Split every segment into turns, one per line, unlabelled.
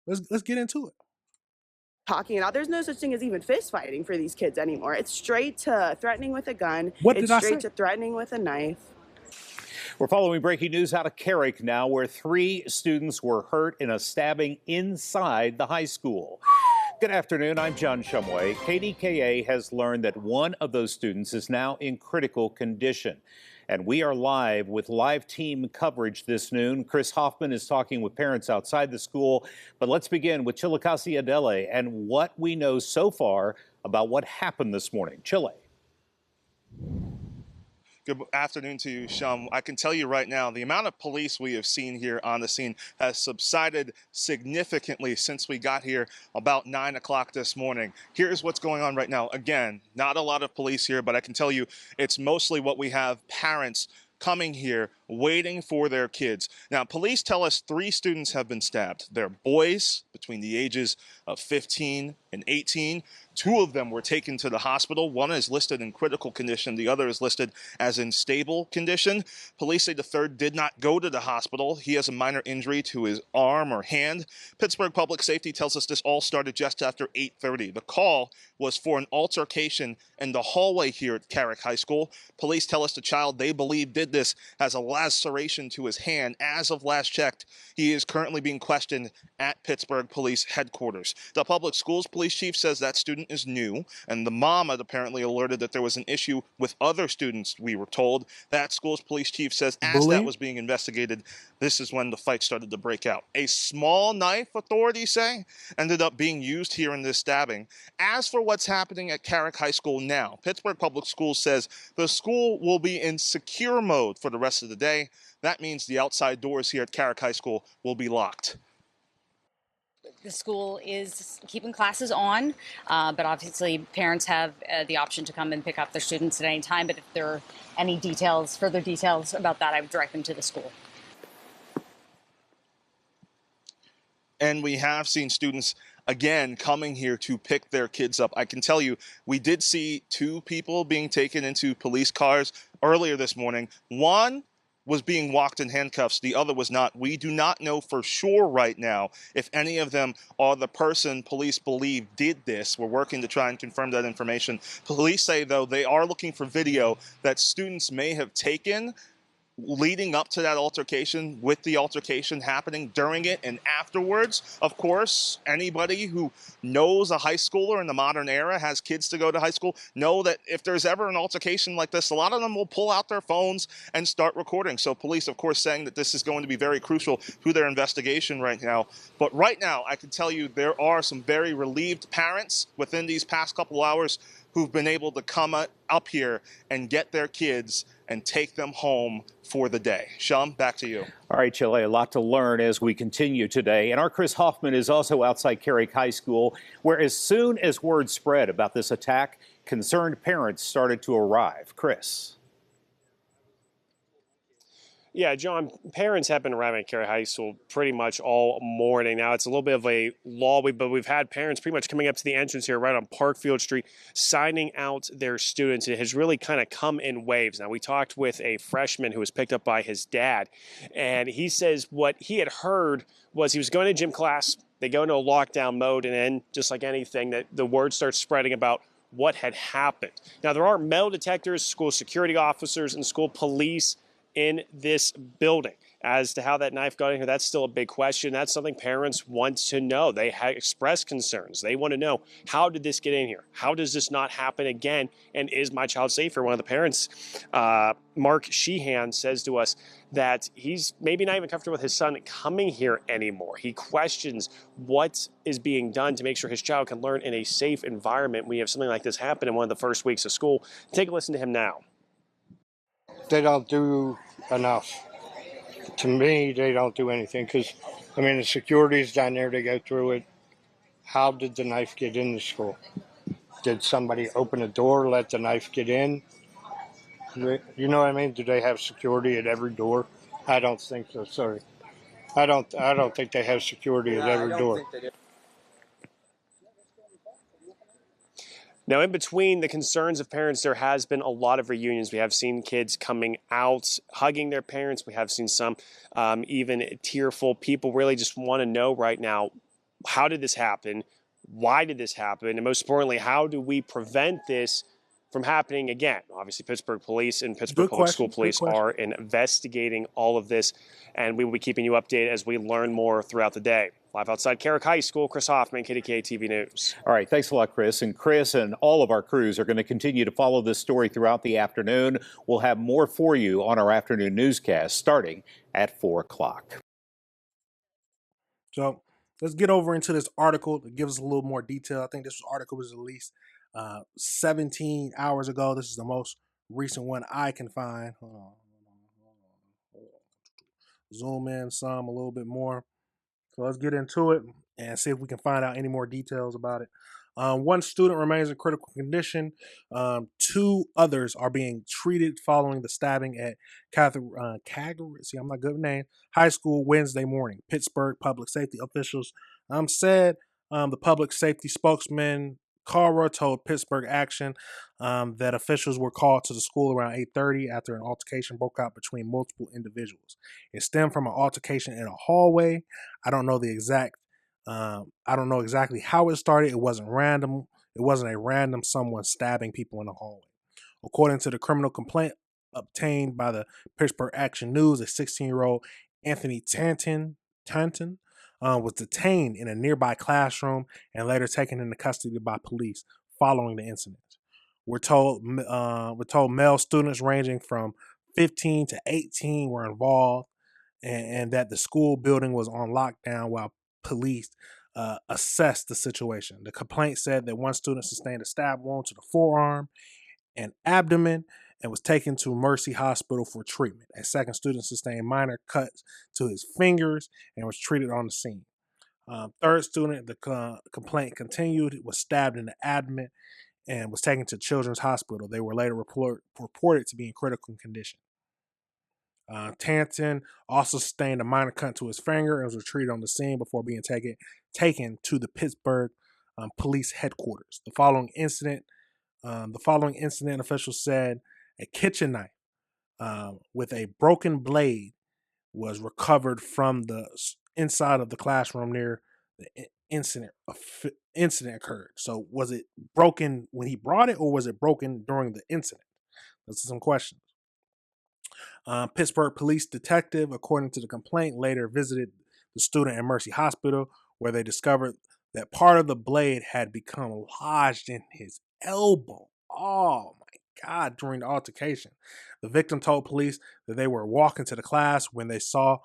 Let's get into it.
Talking about there's no such thing as even fist fighting for these kids anymore. It's straight to threatening with a gun.
What
It's
did I
straight
say?
to threatening with a knife.
We're following breaking news out of Carrick now, where 3 students were hurt in a stabbing inside the high school. Good afternoon. I'm John Shumway. KDKA has learned that one of those students is now in critical condition. And we are live with live team coverage this noon. Chris Hoffman is talking with parents outside the school. But let's begin with Chile Adele and what we know so far about what happened this morning. Chile.
Good afternoon to you, Shum. I can tell you right now, the amount of police we have seen here on the scene has subsided significantly since we got here about 9 o'clock this morning. Here's what's going on right now. Again, not a lot of police here, but I can tell you it's mostly what we have: parents coming here waiting for their kids. Now, police tell us 3 students have been stabbed. They're boys between the ages of 15 and 18. 2 of them were taken to the hospital. One is listed in critical condition. The other is listed as in stable condition. Police say the third did not go to the hospital. He has a minor injury to his arm or hand. Pittsburgh Public Safety tells us this all started just after 8:30. The call was for an altercation in the hallway here at Carrick High School. Police tell us the child they believe did this has a laceration to his hand. As of last checked, he is currently being questioned at Pittsburgh Police Headquarters. The public schools police chief says that student is new, and the mom had apparently alerted that there was an issue with other students, we were told. That school's police chief says as that
Bullying?
was being investigated, this is when the fight started to break out. A small knife, authorities say, ended up being used here in this stabbing. As for what's happening at Carrick High School now, Pittsburgh Public Schools says the school will be in secure mode for the rest of the day. That means the outside doors here at Carrick High School will be locked.
The school is keeping classes on, but obviously parents have the option to come and pick up their students at any time. But if there are any details, further details about that, I would direct them to the school.
And we have seen students, again, coming here to pick their kids up. I can tell you, we did see 2 people being taken into police cars earlier this morning. One was being walked in handcuffs. The other was not. We do not know for sure right now if any of them are the person police believe did this. We're working to try and confirm that information. Police say, though, they are looking for video that students may have taken leading up to that altercation, with the altercation happening, during it, and afterwards. Of course, anybody who knows a high schooler in the modern era, has kids to go to high school, know that if there's ever an altercation like this, a lot of them will pull out their phones and start recording. So police, of course, saying that this is going to be very crucial to their investigation right now. But right now, I can tell you there are some very relieved parents within these past couple hours who've been able to come up here and get their kids and take them home for the day. Shum, back to you.
All right, Chile, a lot to learn as we continue today. And our Chris Hoffman is also outside Carrick High School, where as soon as word spread about this attack, concerned parents started to arrive. Chris.
Yeah, John, parents have been arriving at Carrick High School pretty much all morning. Now, it's a little bit of a lull, but we've had parents pretty much coming up to the entrance here right on Parkfield Street, signing out their students. It has really kind of come in waves. Now, we talked with a freshman who was picked up by his dad, and he says what he had heard was he was going to gym class, they go into a lockdown mode, and then, just like anything, that the word starts spreading about what had happened. Now, there are metal detectors, school security officers, and school police in this building. As to how that knife got in here, that's still a big question. That's something parents want to know. They have expressed concerns. They want to know, how did this get in here? How does this not happen again? And is my child safer? One of the parents, Mark Sheehan, says to us that he's maybe not even comfortable with his son coming here anymore. He questions what is being done to make sure his child can learn in a safe environment when you have something like this happen in one of the first weeks of school. Take a listen to him now.
They don't do enough. To me, they don't do anything because, I mean, the security's down there, they go through it. How did the knife get in the school? Did somebody open a door, let the knife get in? You know what I mean? Do they have security at every door? I don't think so, sorry. I don't think they have security at every door.
Now, in between the concerns of parents, there has been a lot of reunions. We have seen kids coming out, hugging their parents. We have seen some even tearful. People really just want to know right now, how did this happen? Why did this happen? And most importantly, how do we prevent this from happening again? Obviously, Pittsburgh Police and Pittsburgh
Good
Public School
question. Good
Police
question.
are investigating all of this, and we will be keeping you updated as we learn more throughout the day. Live outside Carrick High School, Chris Hoffman, KDKA TV News.
All right, thanks a lot, Chris. And Chris and all of our crews are going to continue to follow this story throughout the afternoon. We'll have more for you on our afternoon newscast starting at 4 o'clock.
So let's get over into this article that gives us a little more detail. I think this article was released 17 hours ago. This is the most recent one I can find. Hold on. Zoom in some a little bit more. So let's get into it and see if we can find out any more details about it. One student remains in critical condition. Two others are being treated following the stabbing at Carrick, see, I'm not good with names, High School Wednesday morning. Pittsburgh public safety officials said the public safety spokesman Cara told Pittsburgh Action that officials were called to the school around 8:30 after an altercation broke out between multiple individuals. It stemmed from an altercation in a hallway. I don't know exactly how it started. It wasn't random. It wasn't a random someone stabbing people in the hallway. According to the criminal complaint obtained by the Pittsburgh Action News, a 16-year-old Anthony Tanton was detained in a nearby classroom and later taken into custody by police following the incident. We're told male students ranging from 15 to 18 were involved, and that the school building was on lockdown while police assessed the situation. The complaint said that one student sustained a stab wound to the forearm and abdomen and was taken to Mercy Hospital for treatment. A second student sustained minor cuts to his fingers and was treated on the scene. Third student, the complaint continued, was stabbed in the abdomen and was taken to Children's Hospital. They were later reported to be in critical condition. Tanton also sustained a minor cut to his finger and was treated on the scene before being taken to the Pittsburgh police headquarters. The following incident, officials said a kitchen knife with a broken blade was recovered from the inside of the classroom near the incident occurred. So was it broken when he brought it, or was it broken during the incident? Those are some questions. Pittsburgh police detective, according to the complaint, later visited the student at Mercy Hospital, where they discovered that part of the blade had become lodged in his elbow. Oh my God, during the altercation. The victim told police that they were walking to the class when they saw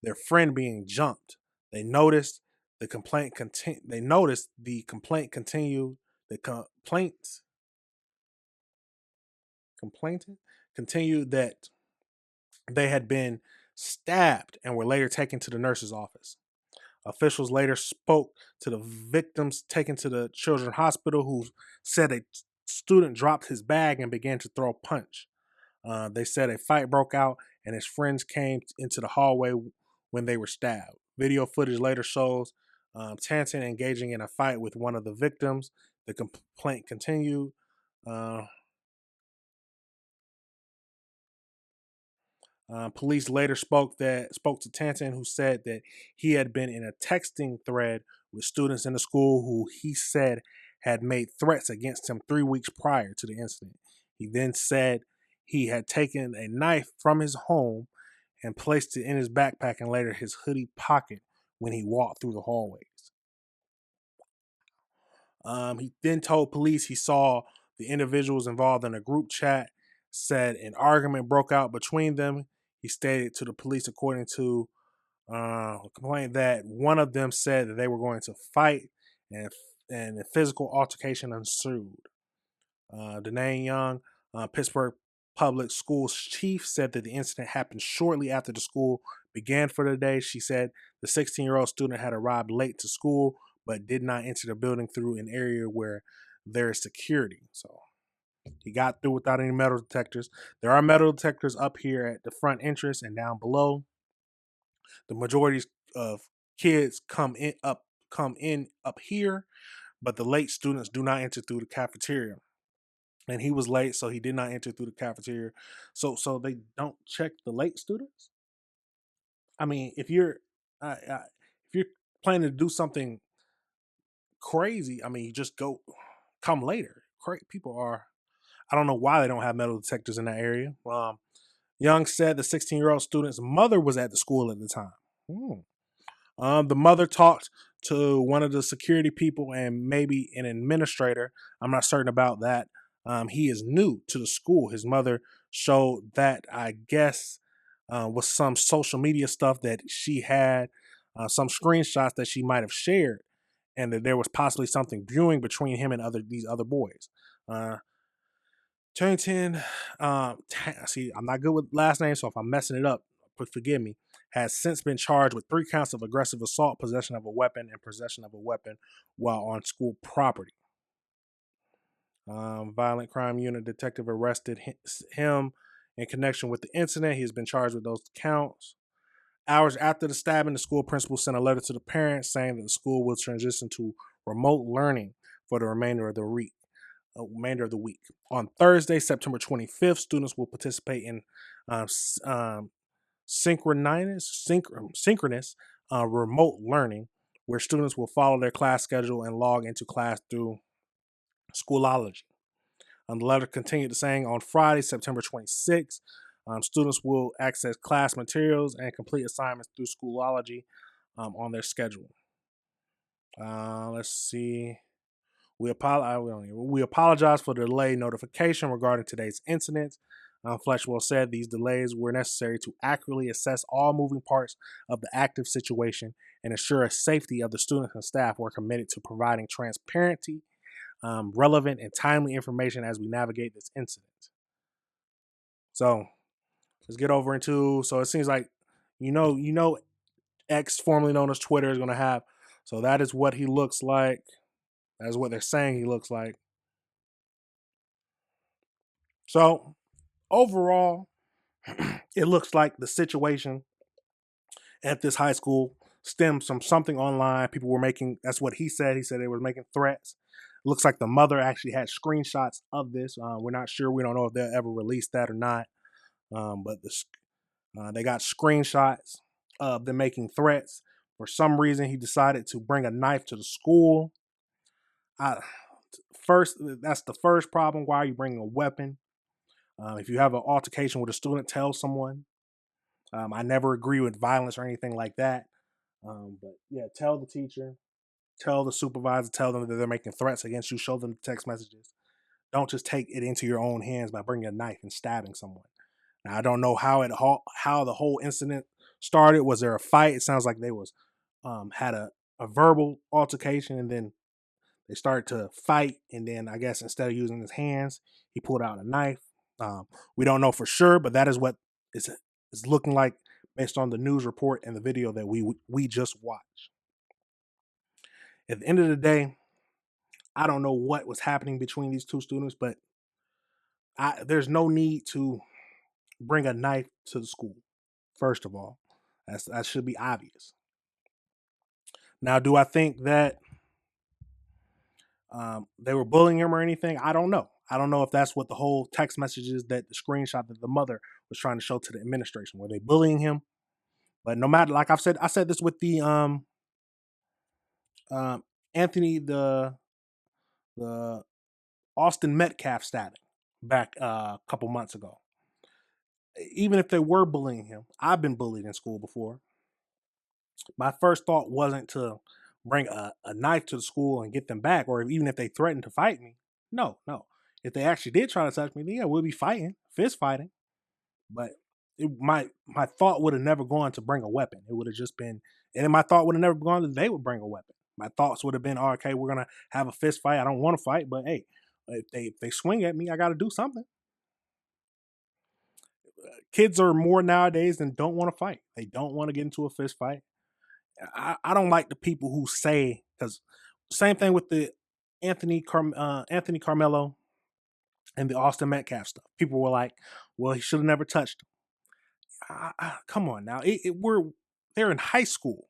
their friend being jumped. They noticed the complaint continued. The complaint continued that they had been stabbed and were later taken to the nurse's office. Officials later spoke to the victims taken to the children's hospital, who said a student dropped his bag and began to throw a punch. They said a fight broke out and his friends came into the hallway when they were stabbed. Video footage later shows Tanton engaging in a fight with one of the victims. The complaint continued. Police later spoke to Tanton, who said that he had been in a texting thread with students in the school who he said had made threats against him 3 weeks prior to the incident. He then said he had taken a knife from his home and placed it in his backpack and later his hoodie pocket when he walked through the hallways. He then told police he saw the individuals involved in a group chat, said an argument broke out between them. He stated to the police, according to a complaint, that one of them said that they were going to fight, and a physical altercation ensued. Danae Young, Pittsburgh Public Schools chief, said that the incident happened shortly after the school began for the day. She said the 16-year-old student had arrived late to school but did not enter the building through an area where there is security. So he got through without any metal detectors. There are metal detectors up here at the front entrance and down below. The majority of kids come in up here, but the late students do not enter through the cafeteria. And he was late, so he did not enter through the cafeteria. So they don't check the late students. I mean, if you're planning to do something crazy. I mean, you just come later. People are. I don't know why they don't have metal detectors in that area. Young said the 16-year-old student's mother was at the school at the time. Hmm. The mother talked to one of the security people and maybe an administrator. I'm not certain about that. He is new to the school. His mother showed that, I guess, was some social media stuff that she had, some screenshots that she might have shared, and that there was possibly something brewing between him and these other boys. Turrington, see, I'm not good with last names, so if I'm messing it up, forgive me, has since been charged with 3 counts of aggressive assault, possession of a weapon, and possession of a weapon while on school property. Violent crime unit detective arrested him in connection with the incident. He has been charged with those counts. Hours after the stabbing, the school principal sent a letter to the parents saying that the school will transition to remote learning for the remainder of the week. On Thursday, September 25th, students will participate in synchronous remote learning, where students will follow their class schedule and log into class through Schoology. The letter continued to saying on Friday, September 26th, students will access class materials and complete assignments through Schoology on their schedule. Let's see. We apologize for the delayed notification regarding today's incident. Fletchwell said these delays were necessary to accurately assess all moving parts of the active situation and ensure safety of the students and staff. We're committed to providing transparency, relevant, and timely information as we navigate this incident. So let's get over into. So it seems like X, formerly known as Twitter, is going to have. So that is what he looks like. That's what they're saying he looks like. So overall, it looks like the situation at this high school stems from something online. People were making, that's what he said. He said they were making threats. Looks like the mother actually had screenshots of this. We're not sure. We don't know if they'll ever release that or not. But they got screenshots of them making threats. For some reason, he decided to bring a knife to the school. That's the first problem. Why are you bringing a weapon? If you have an altercation with a student, tell someone. I never agree with violence or anything like that. But yeah, tell the teacher, tell the supervisor, tell them that they're making threats against you. Show them the text messages. Don't just take it into your own hands by bringing a knife and stabbing someone. Now, I don't know how the whole incident started. Was there a fight? It sounds like they had a verbal altercation, and then they started to fight. And then I guess instead of using his hands, he pulled out a knife. We don't know for sure, but that is what is looking like based on the news report and the video that we just watched. At the end of the day, I don't know what was happening between these two students, but there's no need to bring a knife to the school. First of all, that should be obvious. Now, do I think that they were bullying him or anything? I don't know. I don't know if that's what the whole text messages, that the screenshot that the mother was trying to show to the administration. Were they bullying him? But no matter, like I said this with the Anthony, the Austin Metcalf stabbing back a couple months ago. Even if they were bullying him, I've been bullied in school before. My first thought wasn't to bring a knife to the school and get them back, or even if they threatened to fight me. No. If they actually did try to touch me, then yeah, we'll be fighting, fist fighting. But my thought would have never gone to bring a weapon. It would have just been, and my thought would have never gone that they would bring a weapon. My thoughts would have been, oh, okay, we're gonna have a fist fight. I don't want to fight, but hey, if they swing at me, I got to do something. Kids are more nowadays than don't want to fight. They don't want to get into a fist fight. I don't like the people who say, because same thing with the Anthony Carmelo and the Austin Metcalf stuff. People were like, well, he should have never touched him. Come on now. They're in high school.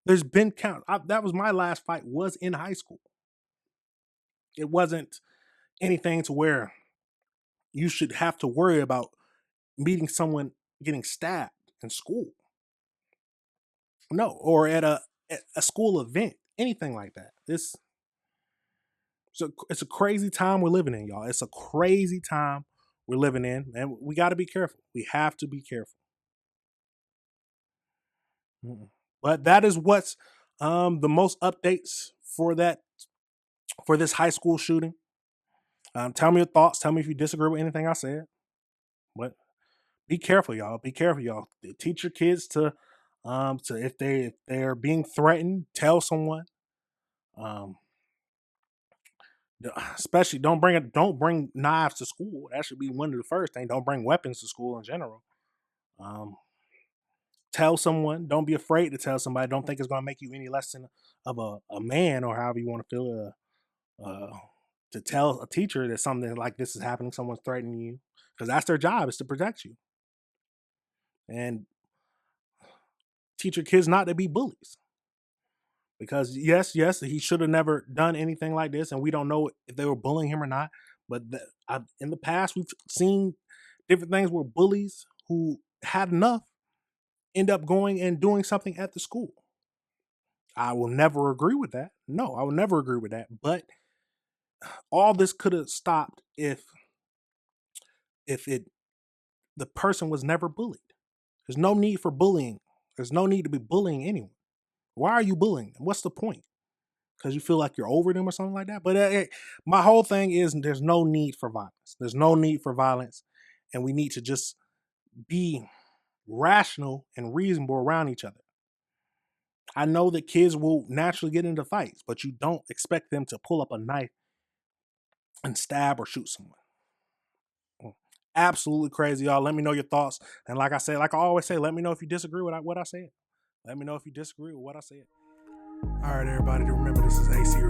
There's been that was my last fight, was in high school. It wasn't anything to where you should have to worry about meeting someone getting stabbed in school. No, or at a school event. anything like that. It's a crazy time we're living in, y'all. It's a crazy time we're living in, and we got to be careful. We have to be careful. But that is what's the most updates for this high school shooting. Tell me your thoughts. Tell me if you disagree with anything I said. But be careful, y'all. Be careful, y'all. Teach your kids to if they're being threatened, tell someone. Especially don't bring knives to school. That should be one of the first things. Don't bring weapons to school in general. Tell someone. Don't be afraid to tell somebody. Don't think it's going to make you any less than of a man, or however you want to feel. To tell a teacher that something like this is happening, someone's threatening you, because that's their job, is to protect you. And teach your kids not to be bullies. Because yes, he should have never done anything like this, and we don't know if they were bullying him or not. But in the past, we've seen different things where bullies who had enough end up going and doing something at the school. I will never agree with that. No, I will never agree with that. But all this could have stopped if the person was never bullied. There's no need for bullying. There's no need to be bullying anyone. Why are you bullying them? What's the point? Because you feel like you're over them or something like that? But my whole thing is there's no need for violence. There's no need for violence. And we need to just be rational and reasonable around each other. I know that kids will naturally get into fights, but you don't expect them to pull up a knife and stab or shoot someone. Absolutely crazy, y'all. Let me know your thoughts. And like I always say, let me know if you disagree with what I said. Let me know if you disagree with what I said. All right, everybody, remember this is AC